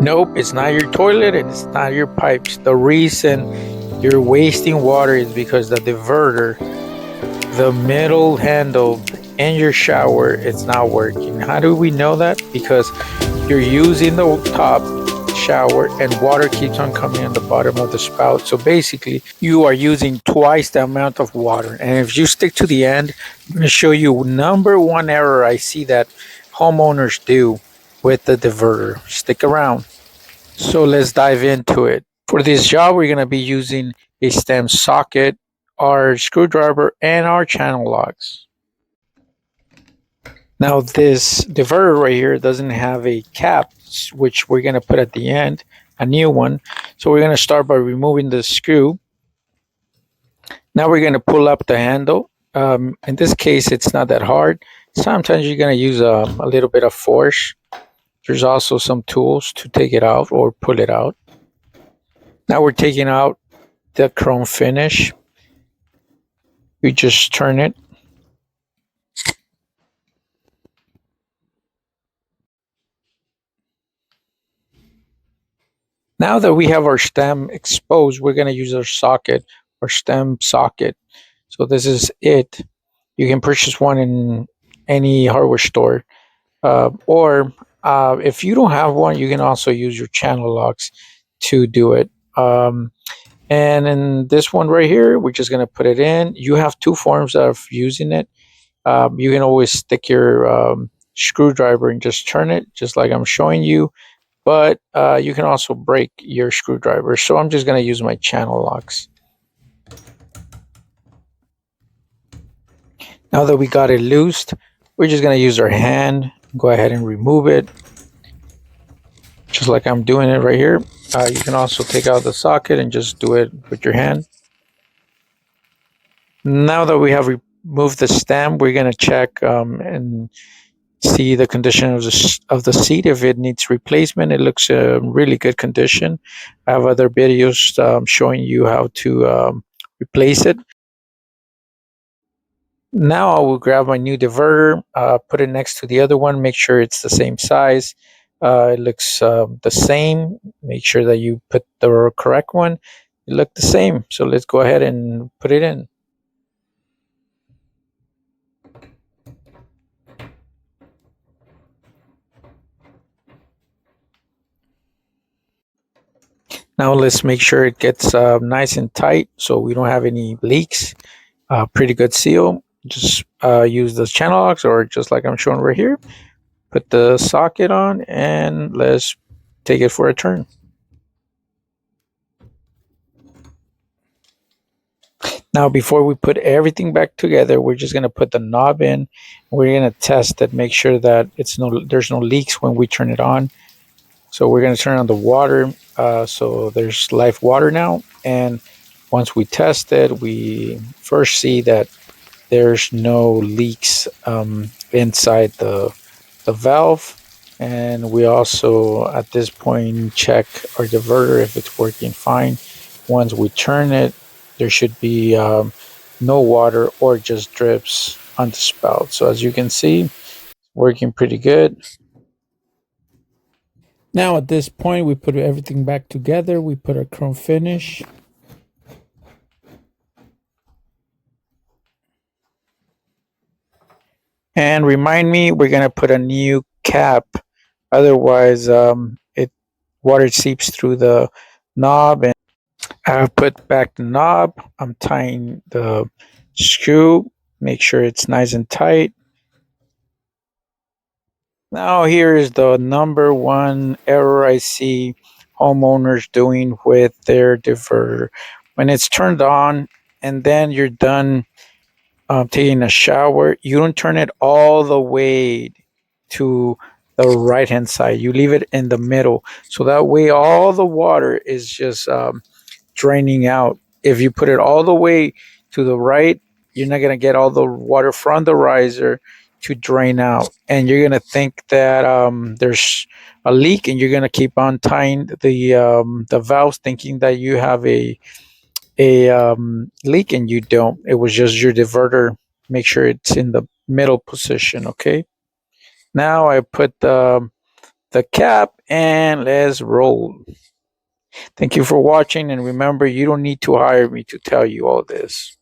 Nope, it's not your toilet and it's not your pipes. The reason you're wasting water is because the diverter, the middle handle in your shower, it's not working. How do we know that? Because you're using the top shower and water keeps on coming in the bottom of the spout. So basically you are using twice the amount of water. And if you stick to the end, I'm going to show you number one error I see that homeowners do with the diverter. Stick around. So let's dive into it. For this job, we're going to be using a stem socket, our screwdriver, and our channel locks. Now this diverter right here doesn't have a cap, which we're going to put at the end, a new one. So we're going to start by removing the screw. Now we're going to pull up the handle. In this case, it's not that hard. Sometimes you're going to use a little bit of force. There's also some tools to take it out or pull it out. Now we're taking out the chrome finish. We just turn it. Now that we have our stem exposed, we're going to use our socket, our stem socket. So this is it. You can purchase one in any hardware store. Or if you don't have one, you can also use your channel locks to do it. And in this one right here, we're just going to put it in. You have two forms of using it. You can always stick your screwdriver and just turn it, just like I'm showing you. But you can also break your screwdriver. So I'm just going to use my channel locks. Now that we got it loosed, we're just going to use our hand. Go ahead and remove it. Just like I'm doing it right here. You can also take out the socket and just do it with your hand. Now that we have removed the stem, we're going to check and see the condition of the seat. If it needs replacement, it looks really good condition. I have other videos showing you how to replace it. Now I will grab my new diverter, put it next to the other one, make sure it's the same size. It looks the same. Make sure that you put the correct one. It looked the same. So let's go ahead and put it in. Now let's make sure it gets nice and tight so we don't have any leaks. Pretty good seal. Just use the channel locks or just like I'm showing right here. Put the socket on and let's take it for a turn. Now before we put everything back together, we're just going to put the knob in. We're going to test it, make sure that there's no leaks when we turn it on. So we're going to turn on the water. So there's live water now. And once we test it, we first see that there's no leaks inside the valve. And we also, at this point, check our diverter if it's working fine. Once we turn it, there should be no water or just drips on the spout. So as you can see, working pretty good. Now at this point, we put everything back together. We put our chrome finish. And remind me, we're going to put a new cap. Otherwise, water seeps through the knob. And I've put back the knob. I'm tying the screw. Make sure it's nice and tight. Now here is the number one error I see homeowners doing with their diverter. When it's turned on and then you're done taking a shower, you don't turn it all the way to the right hand side. You leave it in the middle. So that way all the water is just draining out. If you put it all the way to the right, you're not going to get all the water from the riser to drain out, and you're going to think that there's a leak, and you're going to keep on tying the valves thinking that you have a leak, and you don't. It was just your diverter. Make sure it's in the middle position. Okay, now I put the the cap, and let's roll. Thank you for watching, and remember, you don't need to hire me to tell you all this.